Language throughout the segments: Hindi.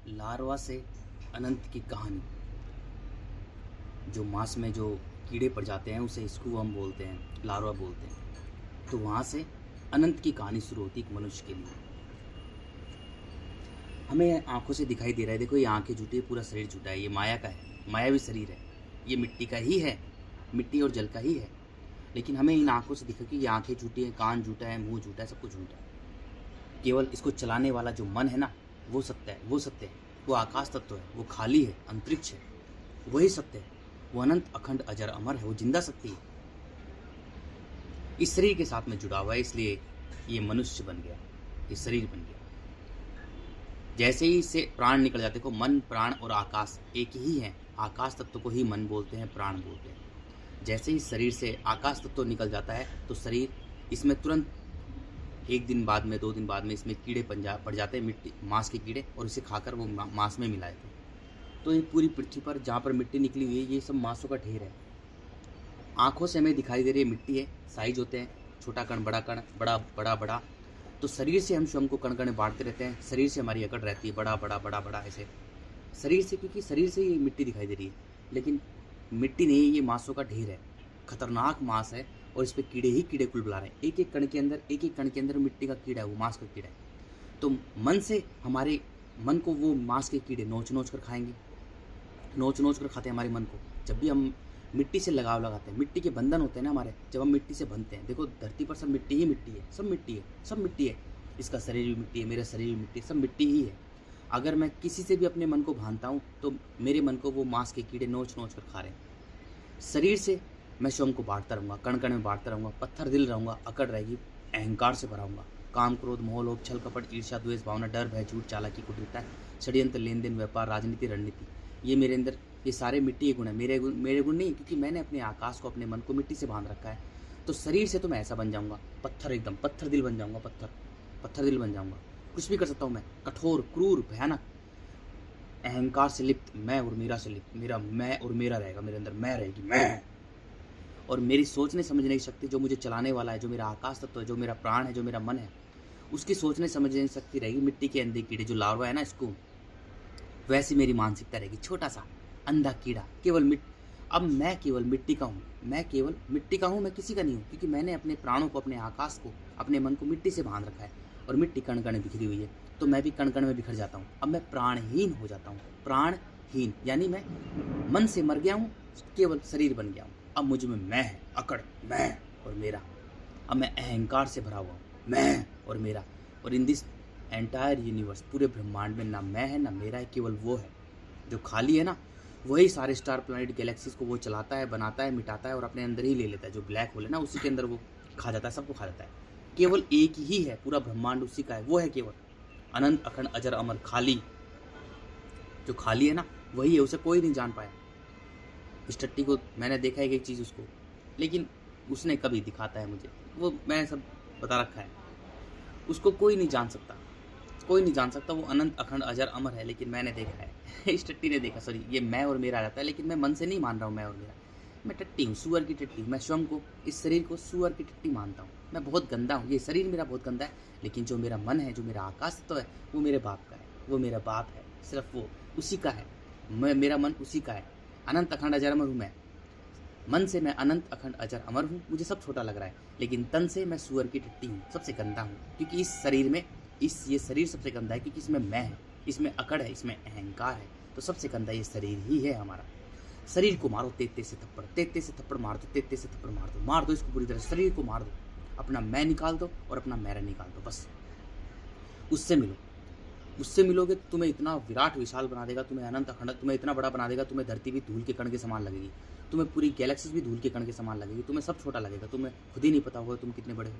लार्वा से अनंत की कहानी। जो मांस में जो कीड़े पड़ जाते हैं उसे स्क्यूवर्म बोलते हैं, लार्वा बोलते हैं। तो वहाँ से अनंत की कहानी शुरू होती है एक मनुष्य के लिए। हमें आंखों से दिखाई दे रहा है, देखो ये आंखें झूठी है, पूरा शरीर झूठा है, ये माया का है, मायावी शरीर है, ये मिट्टी का ही है, मिट्टी और जल का ही है। लेकिन हमें इन आंखों से दिखा कि ये आंखें झूठी हैं, कान झूठा है, मुंह झूठा है, सब कुछ झूठा है। केवल इसको चलाने वाला जो मन है ना, वो सत्य है, वो सत्य है, वो आकाश तत्व है, वो खाली है, अंतरिक्ष है, वही सत्य है, वो अनंत अखंड अजर अमर है, वो जिंदा शक्ति है। इस शरीर के साथ में जुड़ा हुआ है, इसलिए ये मनुष्य बन गया, ये शरीर बन गया। जैसे ही इससे प्राण निकल जाते, को मन, प्राण और आकाश एक ही है। आकाश तत्व को ही मन बोलते हैं, प्राण बोलते हैं। जैसे ही शरीर से आकाश तत्व निकल जाता है तो शरीर, इसमें तुरंत एक दिन बाद में, 2 दिन बाद में इसमें कीड़े पड़ जाते हैं, मिट्टी, मांस के कीड़े, और इसे खाकर वो मांस में मिलाए थे। तो ये पूरी पृथ्वी पर जहाँ पर मिट्टी निकली हुई है, ये सब मांसों का ढेर है। आंखों से हमें दिखाई दे रही है मिट्टी है, साइज होते हैं, छोटा कण, बड़ा कण, बड़ा बड़ा बड़ा। तो शरीर से हम स्वयं को कण कण बांटते रहते हैं, शरीर से हमारी अकड़ रहती है, बड़ा बड़ा बड़ा बड़ा ऐसे शरीर से, क्योंकि शरीर से ये मिट्टी दिखाई दे रही है। लेकिन मिट्टी नहीं, ये मांसों का ढेर है, खतरनाक मांस है, और इस पर कीड़े ही कीड़े कुल बुला रहे हैं। एक एक कण के अंदर, एक एक कण के अंदर मिट्टी का कीड़ा है, वो मांस का कीड़ा है। तो मन से, हमारे मन को वो मांस के कीड़े नोच नोच कर खाएंगे, नोच नोच कर खाते हैं हमारे मन को। जब भी हम मिट्टी से लगाव लगाते हैं, मिट्टी के बंधन होते हैं ना हमारे, जब हम मिट्टी से बंधते हैं, देखो धरती पर सब मिट्टी ही मिट्टी है, सब मिट्टी है, सब मिट्टी है, इसका शरीर भी मिट्टी है, मेरा शरीर भी मिट्टी है, सब मिट्टी ही है। अगर मैं किसी से भी अपने मन को बांधता हूँ तो मेरे मन को वो मांस के कीड़े नोच नोच कर खा रहे हैं। शरीर से मैं स्वयं को बांटता रहूँगा, कण कण में बांटता रहूँगा, पत्थर दिल रहूँगा, अकड़ रहेगी, अहंकार से भरा हूँगा, काम, क्रोध, मोह, लोभ, छल, कपट, ईर्ष्या, द्वेष, भावना, डर, भय, झूठ, चालाकी, कुटिलता, षड्यंत्र, लेन देन, व्यापार, राजनीति, रणनीति, ये मेरे अंदर, ये सारे मिट्टी के गुण है। मेरे गुण नहीं, क्योंकि मैंने अपने आकाश को, अपने मन को मिट्टी से बांध रखा है। तो शरीर से तो मैं ऐसा बन जाऊँगा, पत्थर, एकदम पत्थर दिल बन जाऊँगा, पत्थर दिल बन जाऊँगा, कुछ भी कर सकता हूँ मैं, कठोर, क्रूर, भयानक, अहंकार से लिप्त, मैं और मेरा से लिप्त, मेरा मैं और मेरा रहेगा, मेरे अंदर मैं रहेगी, मैं। और मेरी सोचने समझने की शक्ति, जो मुझे चलाने वाला है, जो मेरा आकाश तत्व है, जो मेरा प्राण है, जो मेरा मन है, उसकी सोचने समझने की शक्ति रहेगी मिट्टी के अंधे कीड़े, जो लार्वा है ना इसको, वैसी मेरी मानसिकता रहेगी, छोटा सा अंधा कीड़ा, केवल अब मैं केवल मिट्टी का हूँ, मैं केवल मिट्टी का हूँ, मैं किसी का नहीं हूँ, क्योंकि मैंने अपने प्राणों को, अपने आकाश को, अपने मन को मिट्टी से बांध रखा है। और मिट्टी कण कण बिखरी हुई है, तो मैं भी कण कण में बिखर जाता हूँ। अब मैं प्राणहीन हो जाता हूँ, प्राणहीन, यानी मैं मन से मर गया हूँ, केवल शरीर बन गया हूँ। अब मुझ में मैं है, अकड़, मैं और मेरा। अब मैं अहंकार से भरा हुआ हूँ, मैं और मेरा। और इन दिस एंटायर यूनिवर्स, पूरे ब्रह्मांड में ना मैं है ना मेरा है, केवल वो है जो खाली है ना, वही सारे स्टार, प्लैनेट, गैलेक्सीज को वो चलाता है, बनाता है, मिटाता है और अपने अंदर ही ले लेता है। जो ब्लैक होल है ना, उसी के अंदर वो खा जाता है, सबको खा जाता है। केवल एक ही है, पूरा ब्रह्मांड उसी का है, वो है केवल अनंत अखंड अजर अमर, खाली। जो खाली है ना, वही है, उसे कोई नहीं जान पाया। इस टट्टी को मैंने देखा है एक चीज़ उसको, लेकिन उसने कभी दिखाता है मुझे, वो मैंने सब बता रखा है, उसको कोई नहीं जान सकता, कोई नहीं जान सकता। वो अनंत अखंड अजर अमर है, लेकिन मैंने देखा है इस टट्टी ने देखा, सॉरी, ये मैं और मेरा आ जाता है, लेकिन मैं मन से नहीं मान रहा हूँ मैं और मेरा। मैं टट्टी हूँ, सुअर की टट्टी। मैं स्वयं को, इस शरीर को सुअर की टट्टी मानता हूँ। मैं बहुत गंदा हूँ, ये शरीर मेरा बहुत गंदा है, लेकिन जो मेरा मन है, जो मेरा आकाश तो है, वो मेरे बाप का है, वो मेरा बाप है, सिर्फ वो उसी का है। मेरा मन उसी का है, अनंत अखंड अजर अमर हूँ मैं। मन से मैं अनंत अखंड अजर अमर हूँ, मुझे सब छोटा लग रहा है, लेकिन तन से मैं सुअर की टट्टी हूँ, सबसे गंदा हूँ, क्योंकि इस शरीर में, ये शरीर सबसे गंदा है, क्योंकि इसमें मैं है, इसमें अकड़ है, इसमें अहंकार है। तो सबसे गंदा ये शरीर ही है हमारा। शरीर को मारो, तेज से थप्पड़, तेज से थप्पड़ मार दो, तेज से थप्पड़ मार दो इसको पूरी तरह, शरीर को मार दो, अपना मैं निकाल दो और अपना मेरा निकाल दो, बस। उससे मिलो, उससे मिलोगे तो तुम्हें इतना विराट विशाल बना देगा, तुम्हें अनंत अखंड, तुम्हें इतना बड़ा बना देगा, तुम्हें धरती भी धूल के कण के समान लगेगी, तुम्हें पूरी गैलेक्सीज भी धूल के कण के समान लगेगी, तुम्हें सब छोटा लगेगा, तुम्हें खुद ही नहीं पता होगा तुम कितने बड़े हो।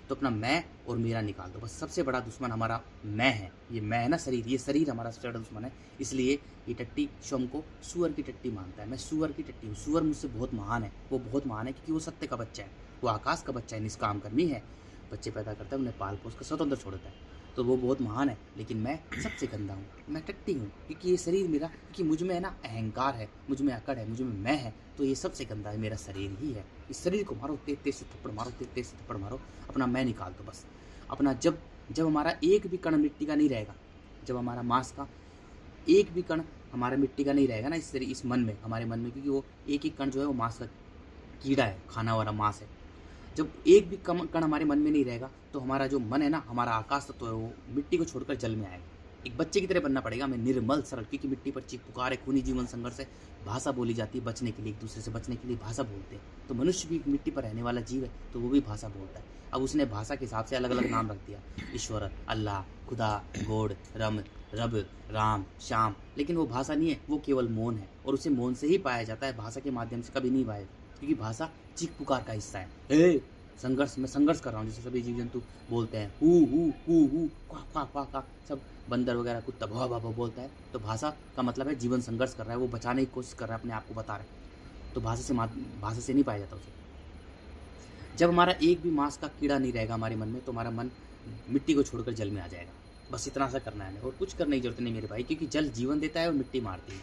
तो अपना मैं और मेरा निकाल दो, बस। सबसे बड़ा दुश्मन हमारा मैं है, ये मैं है ना शरीर, ये शरीर हमारा सबसे बड़ा दुश्मन है। इसलिए ये टट्टी स्वयं को सुअर की टट्टी मानता है। मैं सुअर की टट्टी हूँ, सुअर मुझसे बहुत महान है, वो बहुत महान है, क्योंकि वो सत्य का बच्चा है, वो आकाश का बच्चा है, निष्काम कर्मी है, बच्चे पैदा करता है, उन्हें पाल पोस कर स्वतंत्र छोड़ देता है, तो वो बहुत महान है। लेकिन मैं सबसे गंदा हूँ, मैं टट्टी हूँ, क्योंकि ये शरीर मेरा, क्योंकि मुझ में है ना अहंकार है, मुझ में अकड़ है, मुझ में मैं है, तो ये सबसे गंदा है, मेरा शरीर ही है। इस शरीर को मारो, तेज से थप्पड़ मारो, तेज से थप्पड़ मारो, अपना मैं निकाल दो, बस। अपना जब हमारा एक भी कण मिट्टी का नहीं रहेगा, जब हमारा मांस का एक भी कण हमारा मिट्टी का नहीं रहेगा ना इस मन में, हमारे मन में, क्योंकि वो एक कण जो है वो मांस का कीड़ा है, खाना वाला मांस है। जब एक भी कण हमारे मन में नहीं रहेगा तो हमारा जो मन है ना, हमारा आकाश तत्व है, वो मिट्टी को छोड़कर जल में आएगा। एक बच्चे की तरह बनना पड़ेगा हमें, निर्मल सरल, क्योंकि मिट्टी पर चीख पुकार है, खूनी जीवन संघर्ष है, भाषा बोली जाती है बचने के लिए, एक दूसरे से बचने के लिए भाषा बोलते हैं। तो मनुष्य भी मिट्टी पर रहने वाला जीव है, तो वो भी भाषा बोलता है। अब उसने भाषा के हिसाब से अलग अलग नाम रख दिया, ईश्वर, अल्लाह, खुदा, गॉड, रब, राम, श्याम, लेकिन वो भाषा नहीं है, वो केवल मौन है, और उसे मौन से ही पाया जाता है, भाषा के माध्यम से कभी नहीं पाया, क्योंकि भाषा चीख पुकार का हिस्सा है। संघर्ष, मैं संघर्ष कर रहा हूँ, जैसे सभी जीव जंतु बोलते हैं, हु क्वा क्वा क्वा, सब बंदर वगैरह, कुत्ता भा भा बोलता है। तो भाषा का मतलब है जीवन संघर्ष कर रहा है, वो बचाने की कोशिश कर रहा है, अपने आप को बता रहा है। तो भाषा से नहीं पाया जाता उसे। जब हमारा एक भी मांस का कीड़ा नहीं रहेगा हमारे मन में, तो हमारा मन मिट्टी को छोड़कर जल में आ जाएगा। बस इतना सा करना है हमें, और कुछ करने की जरूरत नहीं मेरे भाई, क्योंकि जल जीवन देता है और मिट्टी मारती है।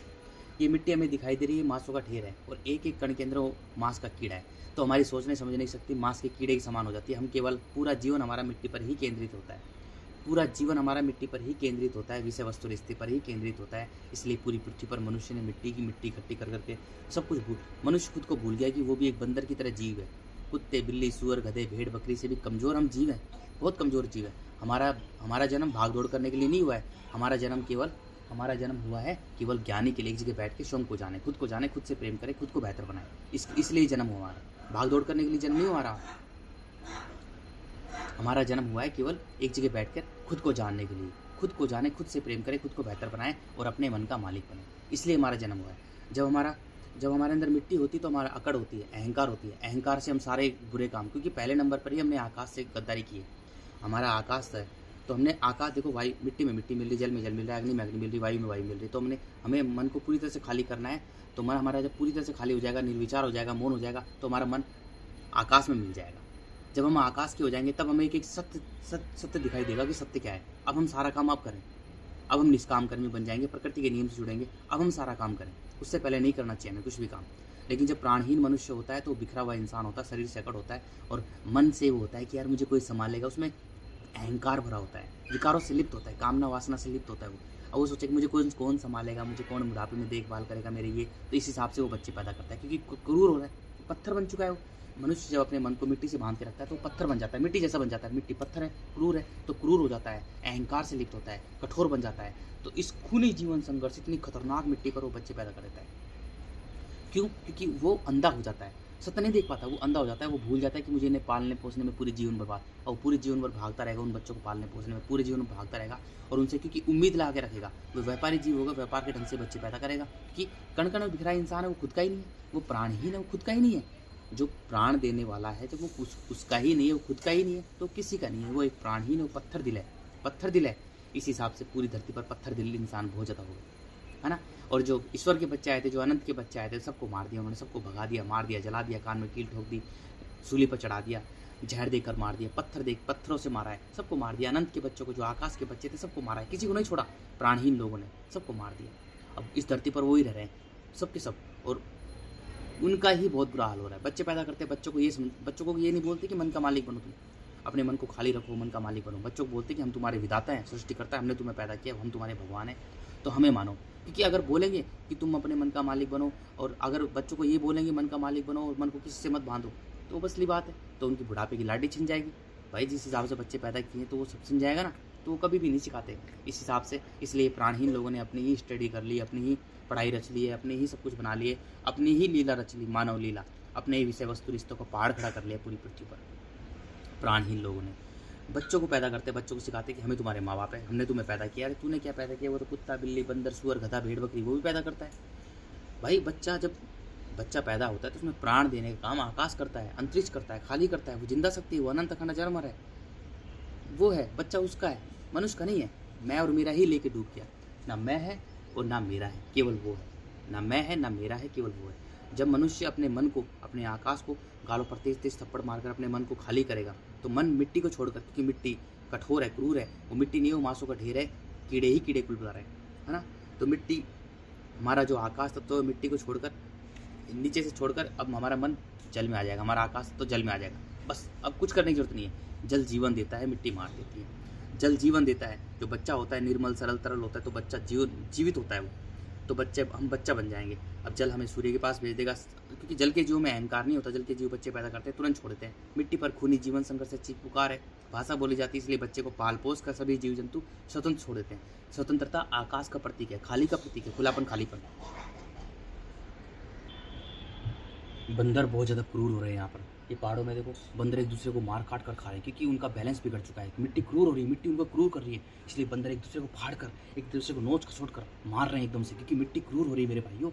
ये मिट्टी हमें दिखाई दे रही है, मांसों का ढेर है, और एक एक कण के अंदर वो मांस का कीड़ा है। तो हमारी सोचने समझ नहीं सकती मांस के कीड़े के समान हो जाती है। हम केवल, पूरा जीवन हमारा मिट्टी पर ही केंद्रित होता है, पूरा जीवन हमारा मिट्टी पर ही केंद्रित होता है, विषय वस्तु रिश्ते पर ही केंद्रित होता है। इसलिए पूरी पृथ्वी पर मनुष्य ने मिट्टी इकट्ठी कर करके सब कुछ मनुष्य खुद को भूल गया कि वो भी एक बंदर की तरह जीव है। कुत्ते, बिल्ली, सुअर, गधे, भेड़, बकरी से भी कमज़ोर हम जीव हैं, बहुत कमज़ोर जीव है। हमारा जन्म भाग दौड़ करने के लिए नहीं हुआ है। हमारा जन्म हुआ है केवल ज्ञानी के लिए, एक जगह बैठ के स्वयं को जाने, खुद से प्रेम करे, खुद को बेहतर बनाए। इसलिए जन्म हुआ हमारा, भाग दौड़ करने के लिए जन्म नहीं हुआ रहा। हमारा जन्म हुआ है केवल एक जगह बैठकर खुद को जानने के लिए, खुद को जाने, खुद से प्रेम करे, खुद को बेहतर बनाए और अपने मन का मालिक बने। इसलिए हमारा जन्म हुआ है। जब हमारे अंदर मिट्टी होती है तो हमारा अकड़ होती है, अहंकार होती है। अहंकार से हम सारे बुरे काम, क्योंकि पहले नंबर पर ही हमने आकाश से गद्दारी की है। हमारा आकाश है, तो हमने आकाश, देखो वायु, मिट्टी में मिट्टी मिल रही, जल में जल मिल रहा है, अग्नि में अग्नि मिल रही, वायु में वायु मिल रही। तो हमें मन को पूरी तरह से खाली करना है। तो मन हमारा जब पूरी तरह से खाली हो जाएगा, निर्विचार हो जाएगा, मौन हो जाएगा, तो हमारा मन आकाश में मिल जाएगा। जब हम आकाश के हो जाएंगे तब हमें एक सत्य दिखाई देगा कि सत्य क्या है। अब हम सारा काम आप करें, अब हम निष्काम कर्मी बन जाएंगे, प्रकृति के नियम से जुड़ेंगे, अब हम सारा काम करें। उससे पहले नहीं करना चाहिए हमें कुछ भी काम। लेकिन जब प्राणहीन मनुष्य होता है तो बिखरा हुआ इंसान होता है, शरीर से अकड़ होता है, और मन से वो होता है कि यार मुझे कोई संभालेगा, उसमें अहंकार भरा होता है, विकारों से लिप्त होता है, कामना वासना से लिप्त होता है वो। अब वो सोचे कि मुझे कौन संभालेगा, मुझे कौन बुढ़ापे में देखभाल करेगा मेरे ये। तो इस हिसाब से वो बच्चे पैदा करता है, क्योंकि क्रूर हो रहा है, पत्थर बन चुका है वो। मनुष्य जब अपने मन को मिट्टी से बांध के रखता है तो पत्थर बन जाता है, मिट्टी जैसा बन जाता है। मिट्टी पत्थर है, क्रूर है, तो क्रूर हो जाता है, अहंकार से लिप्त होता है, कठोर बन जाता है। तो इस खूनी जीवन संघर्ष, इतनी खतरनाक मिट्टी पर वो बच्चे पैदा कर देता है। क्यों? क्योंकि वो अंधा हो जाता है, सत्य नहीं देख पाता, वो अंधा हो जाता है। वो भूल जाता है कि मुझे इन्हें पालने पोसने में पूरे जीवन बर्बाद, और पूरे जीवन भर भागता रहेगा उन बच्चों को पालने पोसने में, पूरे जीवन भागता रहेगा, और उनसे क्योंकि उम्मीद लगा के रखेगा। वो व्यापारी जीव होगा, व्यापार के ढंग से बच्चे पैदा करेगा, क्योंकि कण कण में बिखरा इंसान है, वो खुद का ही नहीं है, वो प्राणहीन है, वो खुद का ही नहीं है। जो प्राण देने वाला है, जब वो उसका ही नहीं है, वो खुद का ही नहीं है, तो किसी का नहीं है, वो एक प्राणहीन है, वो पत्थर दिल है। इस हिसाब से पूरी धरती पर पत्थर दिल इंसान बहुत ज़्यादा हो गए, है ना। और जो ईश्वर के बच्चे आए थे, जो अनंत के बच्चे आए थे, सबको मार दिया उन्होंने, सबको भगा दिया, मार दिया, जला दिया, कान में कील ठोक दी, सूली पर चढ़ा दिया, जहर देकर मार दिया, पत्थरों से मारा है, सबको मार दिया। अनंत के बच्चों को, जो आकाश के बच्चे थे, सबको मारा है, किसी को नहीं छोड़ा। प्राणहीन लोगों ने सबको मार दिया। अब इस धरती पर वो ही रह रहे हैं सब के सब, और उनका ही बहुत बुरा हाल हो रहा है। बच्चे पैदा करते हैं, बच्चों को ये नहीं बोलते कि मन का मालिक बनो, तुम अपने मन को खाली रखो, मन का मालिक बनो। बच्चों को बोलते कि हम तुम्हारे विधाता हैं, सृष्टिकर्ता है, हमने तुम्हें पैदा किया, हम तुम्हारे भगवान हैं, तो हमें मानो। क्योंकि अगर बोलेंगे कि तुम अपने मन का मालिक बनो, और अगर बच्चों को ये बोलेंगे मन का मालिक बनो और मन को किसी से मत बांधो, तो बसली बात है, तो उनकी बुढ़ापे की लाठी छिन जाएगी। भाई जिस हिसाब से बच्चे पैदा किए तो वो सब छिन जाएगा ना, तो वो कभी भी नहीं सिखाते इस हिसाब से। इसलिए प्राणहीन लोगों ने अपनी ही स्टडी कर ली, अपनी ही पढ़ाई रच ली है, अपने ही सब कुछ बना लिए, अपनी ही लीला रच ली, मानव लीला, अपने ही विषय वस्तु रिश्तों को पहाड़ खड़ा कर लिया पूरी पृथ्वी पर। प्राणहीन लोगों ने बच्चों को पैदा करते, बच्चों को सिखाते कि हमें तुम्हारे माँ बाप है, हमने तुम्हें पैदा किया। अरे तूने क्या पैदा किया? वो तो कुत्ता, बिल्ली, बंदर, सुअर, गधा, भेड़, बकरी, वो भी पैदा करता है। भाई जब बच्चा पैदा होता है तो उसमें प्राण देने का काम आकाश करता है, अंतरिक्ष करता है, खाली करता है, वो जिंदा शक्ति है, वो अनंत अखंड अजर है, वो है बच्चा, उसका है, मनुष्य का नहीं है। मैं और मेरा ही लेके डूब गया, ना मैं है और ना मेरा है, केवल वो है। ना मैं है ना मेरा है, केवल वो है। जब मनुष्य अपने मन को, अपने आकाश को गालों पर तेज तेज थप्पड़ मारकर अपने मन को खाली करेगा, तो मन मिट्टी को छोड़कर, क्योंकि मिट्टी कठोर है, क्रूर है, वो मिट्टी नहीं, वो मांसों का ढेर है, कीड़े ही कीड़े कुल बुला रहे हैं, है ना। तो मिट्टी, हमारा जो आकाश तत्व है, मिट्टी को छोड़कर, नीचे से छोड़कर, अब हमारा मन जल में आ जाएगा, हमारा आकाश तो जल में आ जाएगा। बस अब कुछ करने की जरूरत नहीं है। जल जीवन देता है, मिट्टी मार देती है। जल जीवन देता है, जो बच्चा होता है निर्मल सरल तरल होता है, तो बच्चा जीवित होता है वो, तो हम बच्चा बन जाएंगे। अब जल हमें सूर्य के पास भेज देगा, क्योंकि जल के जीव में अहंकार नहीं होता, जल के जीव बच्चे पैदा करते हैं तुरंत छोड़ देते हैं। मिट्टी पर खूनी जीवन संघर्ष से चीख पुकार है, भाषा बोली जाती है, इसलिए बच्चे को पाल पोस कर सभी जीव जंतु स्वतंत्र छोड़ देते हैं। स्वतंत्रता आकाश का प्रतीक है, खाली का प्रतीक है, खुलापन खालीपन। बंदर बहुत ज़्यादा क्रूर हो रहे हैं यहाँ पर, ये पहाड़ों में देखो बंदर एक दूसरे को मार काट कर खा रहे हैं, क्योंकि उनका बैलेंस बिगड़ चुका है। मिट्टी क्रूर हो रही है, मिट्टी उनको क्रूर कर रही है, इसलिए बंदर एक दूसरे को फाड़ कर, एक दूसरे को नोच खसोट कर मार रहे हैं एकदम से, क्योंकि मिट्टी क्रूर हो रही है मेरे भाइयों।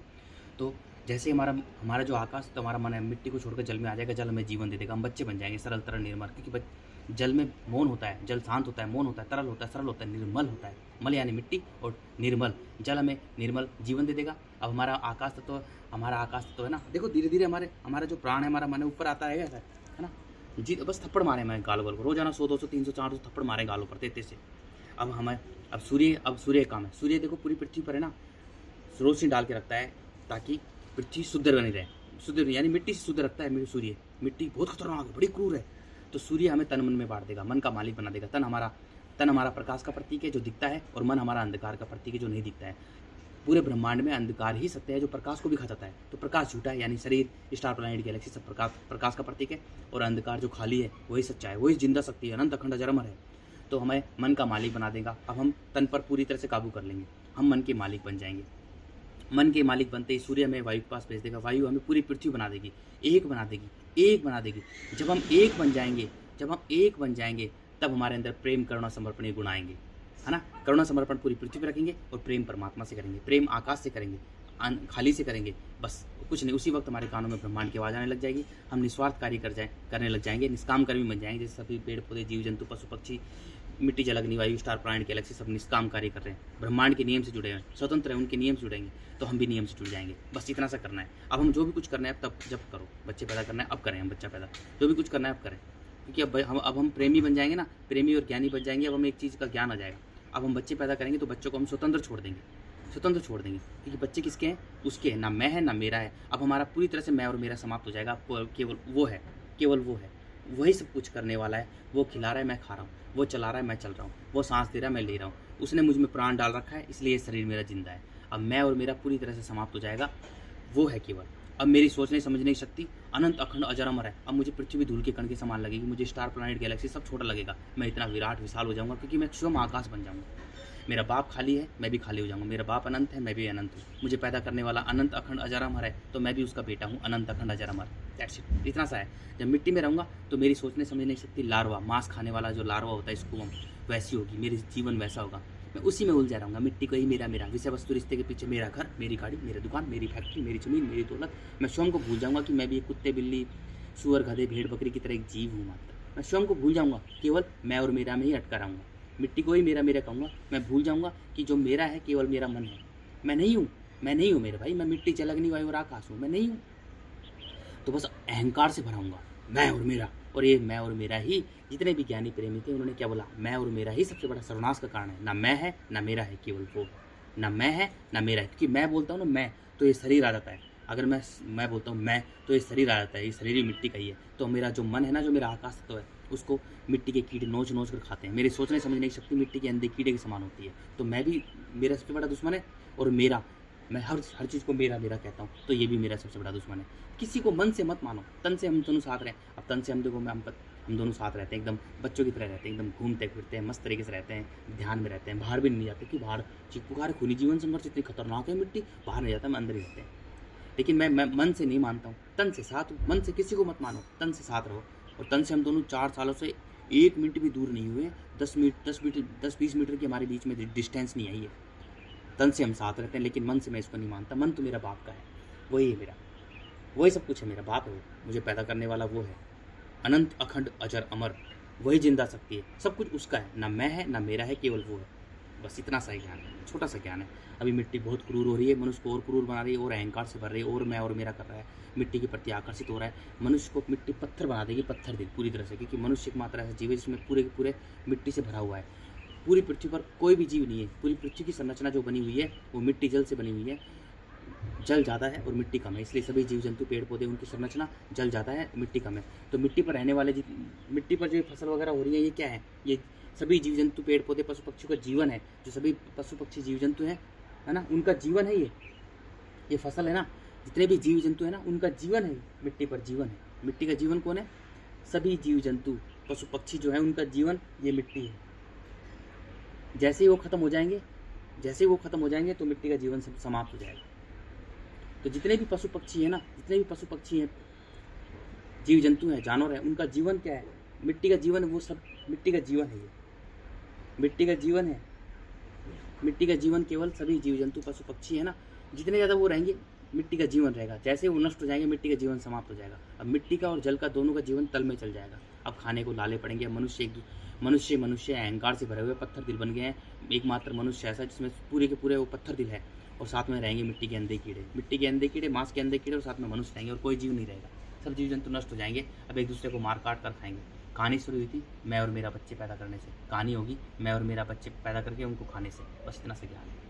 तो जैसे हमारा जो आकाश, तो हमारा मन है मिट्टी को छोड़कर जल में आ जाएगा, जल हमें जीवन दे देगा, हम बच्चे बन जाएंगे सरल तरल निर्मल, क्योंकि जल में मौन होता है, जल शांत होता है, मौन होता है, तरल होता है, सरल होता है, निर्मल होता है। मल यानी मिट्टी और निर्मल, जल हमें निर्मल जीवन दे देगा। अब हमारा आकाश तत्व है ना, देखो धीरे धीरे हमारा जो प्राण है, हमारा मन है ऊपर आता है ना जी। बस थप्पड़ मारे मैं गाल को रोजाना 100 200 300 400 थप्पड़ मारे गालों पर तेते से। अब सूर्य काम है, सूर्य देखो पूरी पृथ्वी पर है ना रोशनी डाल के रखता है, ताकि पृथ्वी शुद्ध बनी रहे, शुद्ध यानी मिट्टी से शुद्ध रखता है मेरे सूर्य। मिट्टी बहुत खतरनाक है, बड़ी क्रूर है, तो सूर्य हमें तन मन में बांट देगा, मन का मालिक बना देगा। तन हमारा प्रकाश का प्रतीक है जो दिखता है, और मन हमारा अंधकार का प्रतीक है जो नहीं दिखता है। पूरे ब्रह्मांड में अंधकार ही सत्य है जो प्रकाश को भी खा जाता है, तो प्रकाश झूठा है, यानी शरीर, स्टार प्लैनेट, गैलेक्सी सब प्रकाश का प्रतीक है, और अंधकार जो खाली है वही सच्चा है, वही जिंदा शक्ति है, अनंत अखंड अजर अमर है। तो हमें मन का मालिक बना देगा। अब हम तन पर पूरी तरह से काबू कर लेंगे, हम मन के मालिक बन जाएंगे। मन के मालिक बनते ही सूर्य हमें वायु के पास भेज देगा, वायु हमें पूरी पृथ्वी बना देगी, एक बना देगी। जब हम एक बन जाएंगे तब हमारे अंदर प्रेम, करुणा, समर्पण गुण आएंगे, है ना। करुणा समर्पण पूरी पृथ्वी पर रखेंगे, और प्रेम परमात्मा से करेंगे, प्रेम आकाश से करेंगे, खाली से करेंगे, बस कुछ नहीं। उसी वक्त हमारे कानों में ब्रह्मांड की आवाज़ आने लग जाएगी, हम निस्वार्थ कार्य करने लग जाएंगे, निष्काम कर्मी बन जाएंगे। जैसे सभी पेड़ पौधे, जीव जंतु, पशु पक्षी, मिट्टी, जल, अग्नि, वायु, स्टार प्लैनेट, गैलेक्सी सब निष्काम कार्य कर रहे हैं, ब्रह्मांड के नियम से जुड़े हैं, स्वतंत्र हैं, उनके नियम से जुड़ेंगे, तो हम भी नियम से जुड़ जाएंगे। बस इतना सा करना है। अब हम जो भी कुछ करना है तब जब करो, बच्चे पैदा करना है अब करें, हम बच्चा पैदा जो भी कुछ करना है अब करें, क्योंकि अब हम प्रेमी बन जाएंगे ना, प्रेमी और ज्ञानी बन जाएंगे। अब हम एक चीज़ का ज्ञान आ जाएगा। अब हम बच्चे पैदा करेंगे तो बच्चों को हम स्वतंत्र छोड़ देंगे, क्योंकि बच्चे किसके हैं, उसके हैं, ना मैं है ना मेरा है। अब हमारा पूरी तरह से मैं और मेरा समाप्त हो जाएगा, केवल वो है, वही सब कुछ करने वाला है। वो खिला रहा है, मैं खा रहा हूँ, वो चला रहा है, मैं चल रहा हूँ, वो सांस दे रहा है, मैं ले रहा हूँ, उसने मुझ में प्राण डाल रखा है, इसलिए ये शरीर मेरा जिंदा है। अब मैं और मेरा पूरी तरह से समाप्त हो जाएगा, वो है केवल। अब मेरी सोचने समझने की शक्ति अनंत अखंड अजर अमर है। अब मुझे पृथ्वी धूल के कण के समान लगेगी, मुझे स्टार प्लैनेट, गैलेक्सी सब छोटा लगेगा, मैं इतना विराट विशाल हो जाऊंगा, क्योंकि मैं स्वयं आकाश बन जाऊंगा। मेरा बाप खाली है, मैं भी खाली हो जाऊंगा, मेरा बाप अनंत है, मैं भी अनंत हूँ, मुझे पैदा करने वाला अनंत अखंड अजर अमर है, तो मैं भी उसका बेटा हूँ, अनंत अखंड अजर अमर। दैट्स इट, इतना सा है। जब मिट्टी में रहूँगा तो मेरी सोचने समझने की शक्ति लार्वा, मांस खाने वाला जो लार्वा होता है स्कूम, वैसी होगी, मेरी जीवन वैसा होगा, मैं उसी में उलझा रहूँगा। मिट्टी को ही मेरा विषय वस्तु रिश्ते के पीछे मेरा घर, मेरी गाड़ी, मेरी दुकान, मेरी फैक्ट्री, मेरी जमीन, मेरी दौलत। मैं स्वयं को भूल जाऊँगा कि मैं भी एक कुत्ते, बिल्ली, सुअर, गधे, भेड़, बकरी की तरह एक जीव हूँ मात्र। मैं स्वयं को भूल जाऊँगा, केवल मैं और मेरा में ही अटका रहूँगा। मिट्टी को ही मेरा कहूँगा, मैं भूल जाऊँगा कि जो मेरा है केवल मेरा मन है। मैं नहीं हूँ मेरे भाई, मैं मिट्टी, जल, अग्नि, वायु और आकाश हूँ, मैं नहीं हूँ। तो बस अहंकार से भराऊँगा, मैं और मेरा, और ये मैं और मेरा ही, जितने भी ज्ञानी प्रेमी थे उन्होंने क्या बोला, मैं और मेरा ही सबसे बड़ा सर्वनाश का कारण है। ना मैं है ना मेरा है, केवल वो, ना मैं है ना मेरा है। क्योंकि मैं बोलता हूँ ना मैं, तो ये शरीर आ जाता है। अगर मैं बोलता हूँ मैं, तो ये शरीर आ जाता है, ये शरीर ही मिट्टी का ही है। तो मेरा जो मन है ना, जो मेरा आकाश तत्व है, उसको मिट्टी के कीड़े नोच कर खाते हैं। मेरी सोचने समझने की शक्ति मिट्टी के अंदर कीड़े के समान होती है। तो मैं भी, मेरा सबसे बड़ा दुश्मन है, और मैं हर चीज़ को मेरा कहता हूँ, तो ये भी मेरा सबसे बड़ा दुश्मन है। किसी को मन से मत मानो, तन से हम दोनों साथ रहे। अब तन से हम देखो, हम दोनों साथ रहते हैं, एकदम बच्चों की तरह रहते हैं, एकदम घूमते फिरते हैं, मस्त तरीके से रहते हैं, ध्यान में रहते हैं, बाहर भी नहीं जाते। कि बाहर चीख पुकार, खूनी जीवन संघर्ष इतनी खतरनाक है, मिट्टी बाहर नहीं जाता, मैं अंदर ही रहते हैं। लेकिन मैं मन से नहीं मानता हूँ, तन से साथ हूँ। मन से किसी को मत मानो, तन से साथ रहो। और तन से हम दोनों 4 सालों से 1 मिनट भी दूर नहीं हुए। 10-20 मीटर की हमारे बीच में डिस्टेंस नहीं आई है। तन से हम साथ रहते हैं, लेकिन मन से मैं इसको नहीं मानता। मन तो मेरा बाप का है, वही है मेरा, वही सब कुछ है, मेरा बाप है वो, मुझे पैदा करने वाला वो है, अनंत अखंड अजर अमर, वही जिंदा शक्ति है, सब कुछ उसका है। ना मैं है ना मेरा है, केवल वो है। बस इतना सा ही ज्ञान है, छोटा सा ज्ञान है। अभी मिट्टी बहुत क्रूर हो रही है, मनुष्य को और क्रूर बना रही है, और अहंकार से भर रही है, और मैं और मेरा कर रहा है, मिट्टी के प्रति आकर्षित हो रहा है। मनुष्य को मिट्टी पत्थर बना देगी, पत्थर दिल पूरी तरह से, क्योंकि मनुष्य एक मात्र ऐसा जीव है जिसमें पूरे के पूरे मिट्टी से भरा हुआ है। पूरी पृथ्वी पर कोई भी जीव नहीं है। पूरी पृथ्वी की संरचना जो बनी हुई है वो मिट्टी जल से बनी हुई है। जल ज़्यादा है और मिट्टी कम है, इसलिए सभी जीव जंतु, पेड़ पौधे, उनकी संरचना जल ज़्यादा है, मिट्टी कम है। तो मिट्टी पर रहने वाले मिट्टी पर जो फसल वगैरह हो रही है, ये क्या है, ये सभी जीव जंतु, पेड़ पौधे, पशु पक्षियों का जीवन है। जो सभी पशु पक्षी जीव जंतु हैं, है ना, उनका जीवन है ये फसल है ना। जितने भी जीव जंतु है ना, उनका जीवन है, मिट्टी पर जीवन है। मिट्टी का जीवन कौन है? सभी जीव जंतु, पशु पक्षी जो है, उनका जीवन ये मिट्टी है। जैसे ही वो खत्म हो जाएंगे, तो मिट्टी का जीवन सब समाप्त हो जाएगा। तो जितने भी पशु पक्षी है ना, जितने भी पशु पक्षी हैं, जीव जंतु हैं, जानवर हैं, उनका जीवन क्या है? मिट्टी का जीवन है। वो सब मिट्टी का जीवन है। ये मिट्टी का जीवन है। मिट्टी का जीवन केवल सभी जीव जंतु, पशु पक्षी है ना, जितने ज़्यादा वो रहेंगे, मिट्टी का जीवन रहेगा। जैसे वो नष्ट हो जाएंगे, मिट्टी का जीवन समाप्त हो जाएगा। अब मिट्टी का और जल का दोनों का जीवन तल में चल जाएगा। अब खाने को लाले पड़ेंगे। अब मनुष्य अहंकार से भरे हुए पत्थर दिल बन गए हैं। एकमात्र मनुष्य ऐसा जिसमें पूरे के पूरे वो पत्थर दिल है, और साथ में रहेंगे मिट्टी के अंधे कीड़े, मांस के अंधे कीड़े, और साथ में मनुष्य रहेंगे, और कोई जीव नहीं रहेगा। सब जीव जंतु नष्ट हो जाएंगे। अब एक दूसरे को मार काट कर खाएंगे। कहानी शुरू हुई थी मैं और मेरा बच्चे पैदा करने से, कहानी होगी मैं और मेरा बच्चे पैदा करके उनको खाने से। बस इतना सा ज्ञान है।